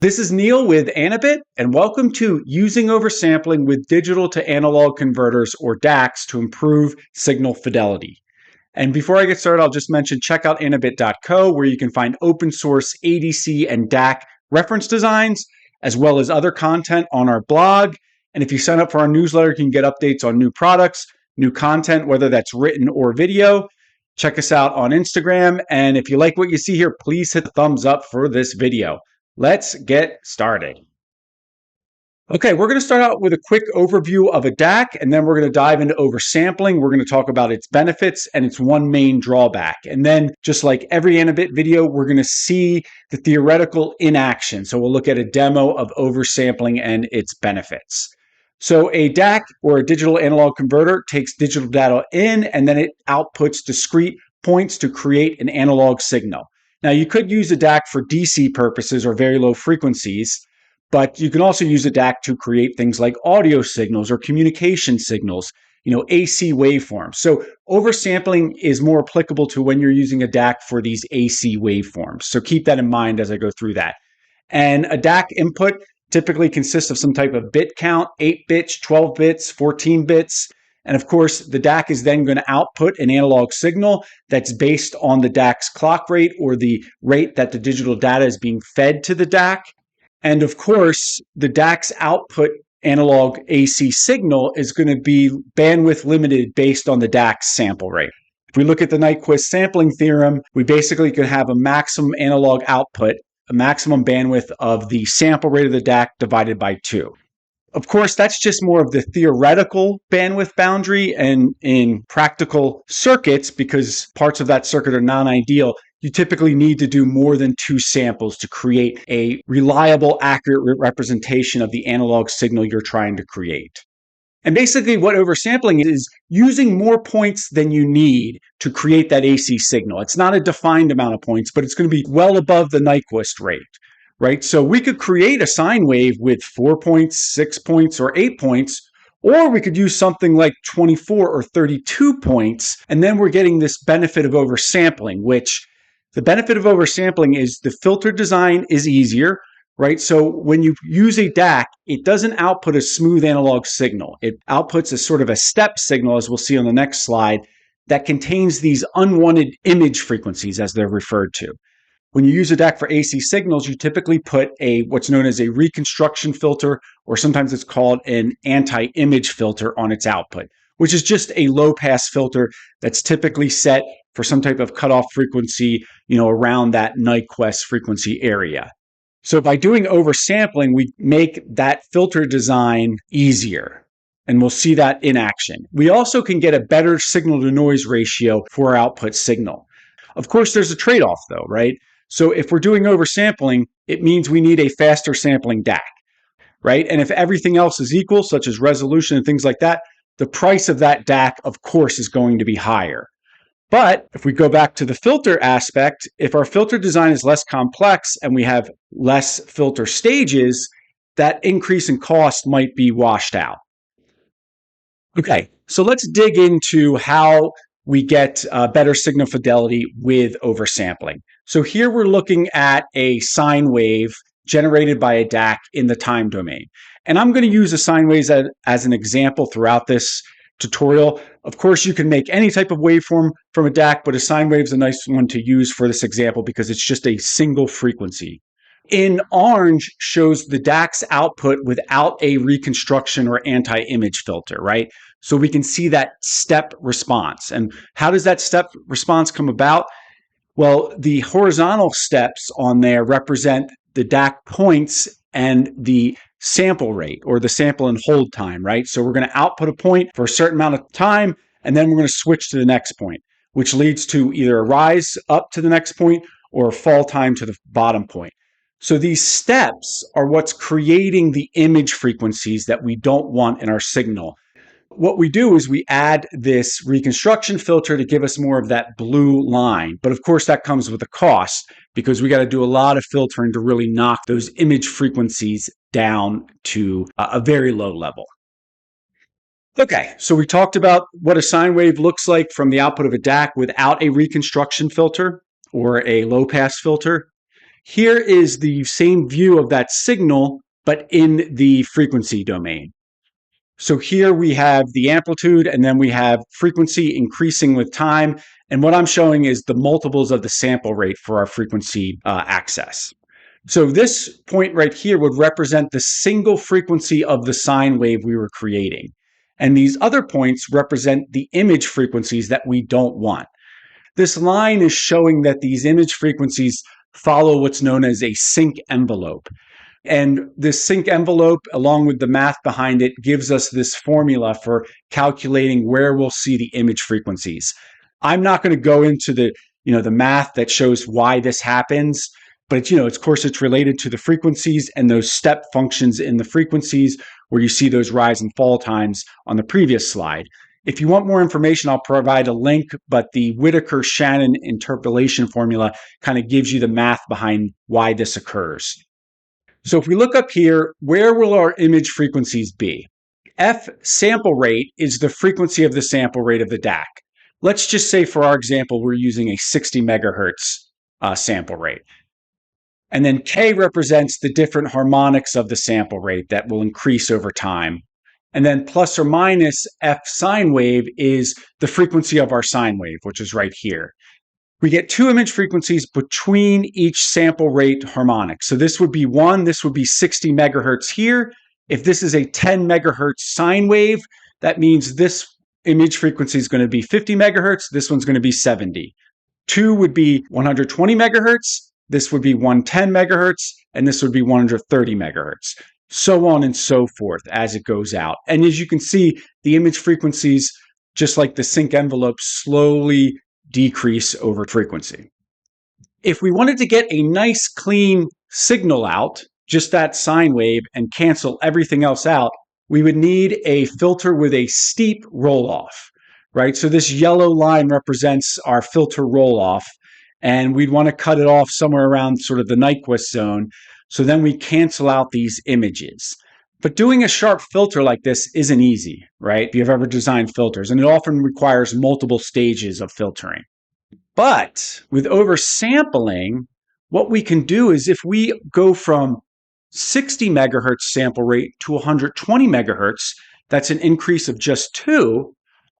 This is Neil with Anabit, and welcome to Using Oversampling with Digital to Analog Converters, or DACs, to improve signal fidelity. And before I get started, I'll just mention check out Anabit.co, where you can find open source ADC and DAC reference designs, as well as other content on our blog. And if you sign up for our newsletter, you can get updates on new products, new content, whether that's written or video. Check us out on Instagram. And if you like what you see here, please hit the thumbs up for this video. Let's get started. Okay, we're going to start out with a quick overview of a DAC, and then we're going to dive into oversampling. We're going to talk about its benefits and its one main drawback. And then, just like every Anabit video, we're going to see the theoretical in action. So we'll look at a demo of oversampling and its benefits. So a DAC, or a digital analog converter, takes digital data in, and then it outputs discrete points to create an analog signal. Now, you could use a DAC for DC purposes or very low frequencies, but you can also use a DAC to create things like audio signals or communication signals, AC waveforms. So oversampling is more applicable to when you're using a DAC for these AC waveforms. So keep that in mind as I go through that. And a DAC input typically consists of some type of bit count, 8 bits, 12 bits, 14 bits. And of course, the DAC is then going to output an analog signal that's based on the DAC's clock rate, or the rate that the digital data is being fed to the DAC. And of course, the DAC's output analog AC signal is going to be bandwidth limited based on the DAC's sample rate. If we look at the Nyquist sampling theorem, we basically could have a maximum analog output, a maximum bandwidth of the sample rate of the DAC divided by 2. Of course, that's just more of the theoretical bandwidth boundary, and in practical circuits, because parts of that circuit are non-ideal, you typically need to do more than 2 samples to create a reliable, accurate representation of the analog signal you're trying to create. And basically what oversampling is using more points than you need to create that AC signal. It's not a defined amount of points, but it's going to be well above the Nyquist rate. Right? So we could create a sine wave with 4 points, 6 points, or 8 points, or we could use something like 24 or 32 points, and then we're getting this benefit of oversampling, which the benefit of oversampling is the filter design is easier, right? So when you use a DAC, it doesn't output a smooth analog signal. It outputs a sort of a step signal, as we'll see on the next slide, that contains these unwanted image frequencies, as they're referred to. When you use a DAC for AC signals, you typically put what's known as a reconstruction filter, or sometimes it's called an anti-image filter on its output, which is just a low-pass filter that's typically set for some type of cutoff frequency, around that Nyquist frequency area. So by doing oversampling, we make that filter design easier, and we'll see that in action. We also can get a better signal-to-noise ratio for our output signal. Of course, there's a trade-off, though, right? So if we're doing oversampling, it means we need a faster sampling DAC, right? And if everything else is equal, such as resolution and things like that, the price of that DAC, of course, is going to be higher. But if we go back to the filter aspect, if our filter design is less complex and we have less filter stages, that increase in cost might be washed out. Okay, so let's dig into how we get better signal fidelity with oversampling. So here we're looking at a sine wave generated by a DAC in the time domain. And I'm going to use a sine wave as an example throughout this tutorial. Of course, you can make any type of waveform from a DAC, but a sine wave is a nice one to use for this example because it's just a single frequency. In orange shows the DAC's output without a reconstruction or anti-image filter, right? So we can see that step response. And how does that step response come about? Well, the horizontal steps on there represent the DAC points and the sample rate, or the sample and hold time, right? So we're going to output a point for a certain amount of time, and then we're going to switch to the next point, which leads to either a rise up to the next point or a fall time to the bottom point. So these steps are what's creating the image frequencies that we don't want in our signal. What we do is we add this reconstruction filter to give us more of that blue line. But of course, that comes with a cost because we got to do a lot of filtering to really knock those image frequencies down to a very low level. Okay, so we talked about what a sine wave looks like from the output of a DAC without a reconstruction filter or a low-pass filter. Here is the same view of that signal, but in the frequency domain. So here we have the amplitude, and then we have frequency increasing with time. And what I'm showing is the multiples of the sample rate for our frequency access. So this point right here would represent the single frequency of the sine wave we were creating. And these other points represent the image frequencies that we don't want. This line is showing that these image frequencies follow what's known as a sync envelope. And this sync envelope, along with the math behind it, gives us this formula for calculating where we'll see the image frequencies. I'm not going to go into the math that shows why this happens, but of course it's related to the frequencies and those step functions in the frequencies where you see those rise and fall times on the previous slide. If you want more information, I'll provide a link, but the Whittaker-Shannon interpolation formula kind of gives you the math behind why this occurs. So if we look up here, where will our image frequencies be? F sample rate is the frequency of the sample rate of the DAC. Let's just say for our example, we're using a 60 megahertz sample rate. And then K represents the different harmonics of the sample rate that will increase over time. And then plus or minus F sine wave is the frequency of our sine wave, which is right here. We get two image frequencies between each sample rate harmonic. So this would be this would be 60 megahertz here. If this is a 10 megahertz sine wave, that means this image frequency is going to be 50 megahertz. This one's going to be 70. 2 would be 120 megahertz. This would be 110 megahertz. And this would be 130 megahertz. So on and so forth as it goes out. And as you can see, the image frequencies, just like the sync envelope, slowly decrease over frequency. If we wanted to get a nice clean signal out, just that sine wave, and cancel everything else out, we would need a filter with a steep roll-off, right? So this yellow line represents our filter roll-off, and we'd want to cut it off somewhere around sort of the Nyquist zone, so then we cancel out these images. But doing a sharp filter like this isn't easy, right? If you've ever designed filters, and it often requires multiple stages of filtering. But with oversampling, what we can do is if we go from 60 megahertz sample rate to 120 megahertz, that's an increase of just 2,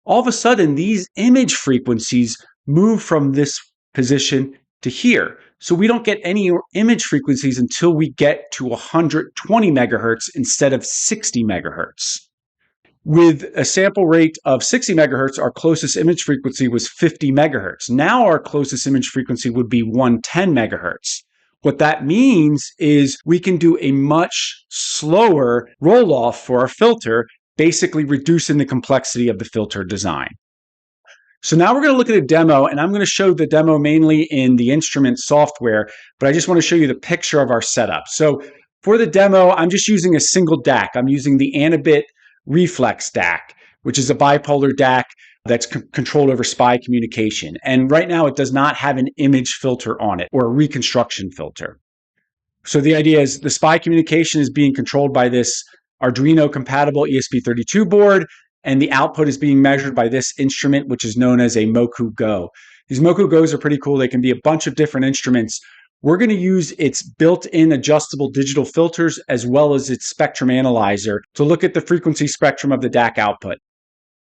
all of a sudden these image frequencies move from this position to here. So we don't get any image frequencies until we get to 120 megahertz instead of 60 megahertz. With a sample rate of 60 megahertz, our closest image frequency was 50 megahertz. Now our closest image frequency would be 110 megahertz. What that means is we can do a much slower roll-off for our filter, basically reducing the complexity of the filter design. So now we're going to look at a demo, and I'm going to show the demo mainly in the instrument software, but I just want to show you the picture of our setup. So for the demo, I'm just using a single DAC. I'm using the Anabit Reflex DAC, which is a bipolar DAC that's controlled over SPI communication. And right now it does not have an image filter on it or a reconstruction filter. So the idea is the SPI communication is being controlled by this Arduino compatible ESP32 board, and the output is being measured by this instrument, which is known as a Moku Go. These Moku Go's are pretty cool. They can be a bunch of different instruments. We're going to use its built-in adjustable digital filters as well as its spectrum analyzer to look at the frequency spectrum of the DAC output.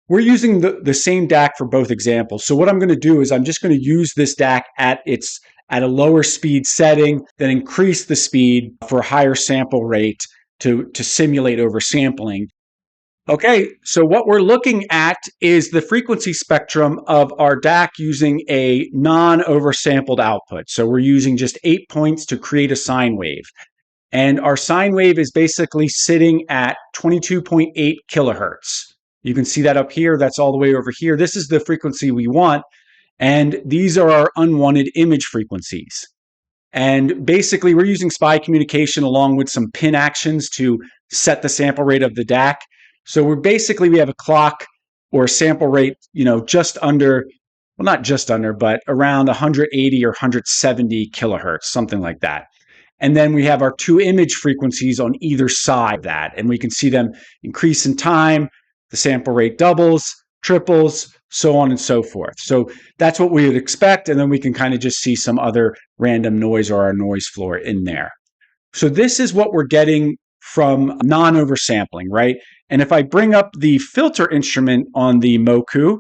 We're using the same DAC for both examples. So what I'm going to do is I'm just going to use this DAC at a lower speed setting, then increase the speed for a higher sample rate to simulate oversampling. Okay, so what we're looking at is the frequency spectrum of our DAC using a non-oversampled output. So we're using just 8 points to create a sine wave. And our sine wave is basically sitting at 22.8 kilohertz. You can see that up here. That's all the way over here. This is the frequency we want. And these are our unwanted image frequencies. And basically, we're using SPI communication along with some pin actions to set the sample rate of the DAC. So we have a clock or a sample rate, just under, well, not just under, but around 180 or 170 kilohertz, something like that. And then we have our two image frequencies on either side of that. And we can see them increase in time. The sample rate doubles, triples, so on and so forth. So that's what we would expect. And then we can kind of just see some other random noise or our noise floor in there. So this is what we're getting from non-oversampling, right? And if I bring up the filter instrument on the Moku,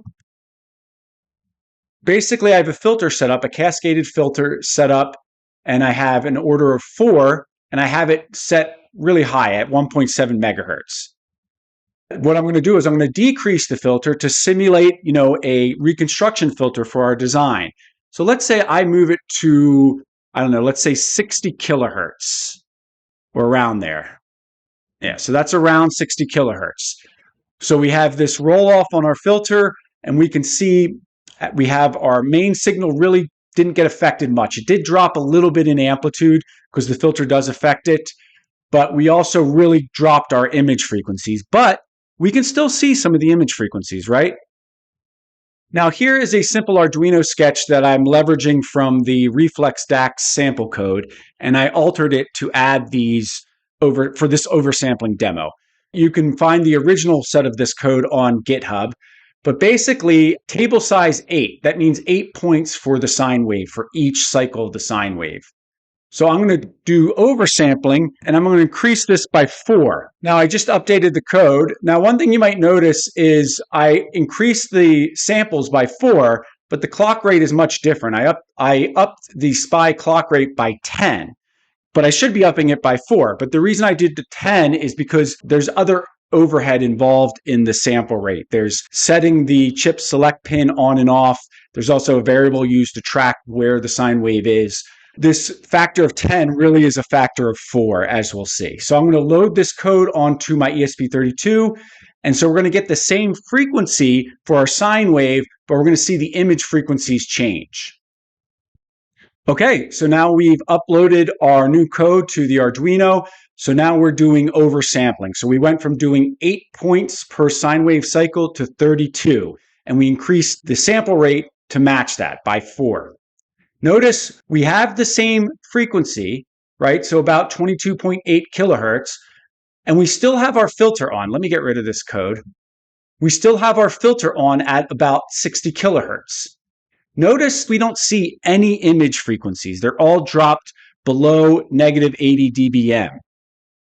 basically I have a filter set up, a cascaded filter set up, and I have an order of 4, and I have it set really high at 1.7 megahertz. What I'm going to do is I'm going to decrease the filter to simulate, a reconstruction filter for our design. So let's say I move it to, I don't know, let's say 60 kilohertz or around there. Yeah, so that's around 60 kilohertz. So we have this roll off on our filter, and we can see we have our main signal really didn't get affected much. It did drop a little bit in amplitude because the filter does affect it, but we also really dropped our image frequencies. But we can still see some of the image frequencies, right? Now here is a simple Arduino sketch that I'm leveraging from the Reflex DAC sample code, and I altered it to add these for this oversampling demo. You can find the original set of this code on GitHub, but basically table size 8, that means 8 points for the sine wave, for each cycle of the sine wave. So I'm going to do oversampling, and I'm going to increase this by 4. Now, I just updated the code. Now, one thing you might notice is I increased the samples by 4, but the clock rate is much different. I upped the SPI clock rate by 10, but I should be upping it by 4. But the reason I did the 10 is because there's other overhead involved in the sample rate. There's setting the chip select pin on and off. There's also a variable used to track where the sine wave is. This factor of 10 really is a factor of 4, as we'll see. So I'm going to load this code onto my ESP32. And so we're going to get the same frequency for our sine wave, but we're going to see the image frequencies change. Okay, so now we've uploaded our new code to the Arduino. So now we're doing oversampling. So we went from doing 8 points per sine wave cycle to 32, and we increased the sample rate to match that by 4. Notice we have the same frequency, right? So about 22.8 kilohertz, and we still have our filter on. Let me get rid of this code. We still have our filter on at about 60 kilohertz. Notice we don't see any image frequencies. They're all dropped below negative 80 dBm.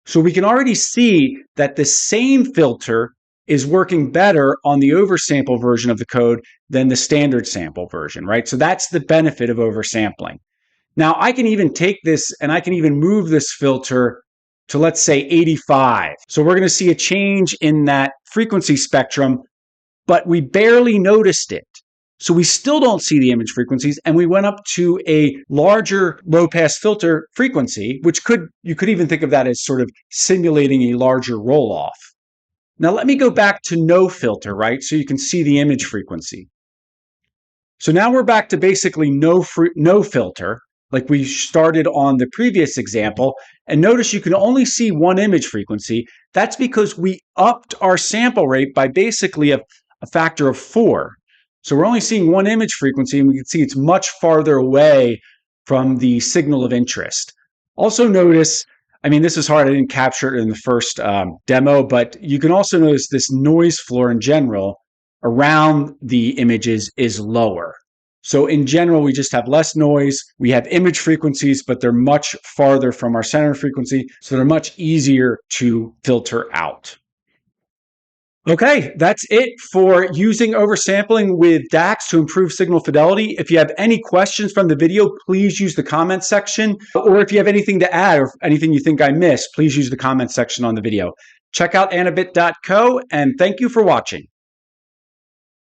So we can already see that the same filter is working better on the oversample version of the code than the standard sample version, right? So that's the benefit of oversampling. Now I can even take this and I can even move this filter to, let's say, 85. So we're going to see a change in that frequency spectrum, but we barely noticed it. So we still don't see the image frequencies, and we went up to a larger low-pass filter frequency, which you could even think of that as sort of simulating a larger roll-off. Now let me go back to no filter, right? So you can see the image frequency. So now we're back to basically no filter, like we started on the previous example. And notice you can only see one image frequency. That's because we upped our sample rate by basically a factor of 4. So we're only seeing one image frequency, and we can see it's much farther away from the signal of interest. Also notice, I mean, this is hard. I didn't capture it in the first demo, but you can also notice this noise floor in general around the images is lower. So in general, we just have less noise. We have image frequencies, but they're much farther from our center frequency, so they're much easier to filter out. Okay, that's it for using oversampling with DACs to improve signal fidelity. If you have any questions from the video, please use the comment section. Or if you have anything to add or anything you think I missed, please use the comment section on the video. Check out anabit.co, and thank you for watching.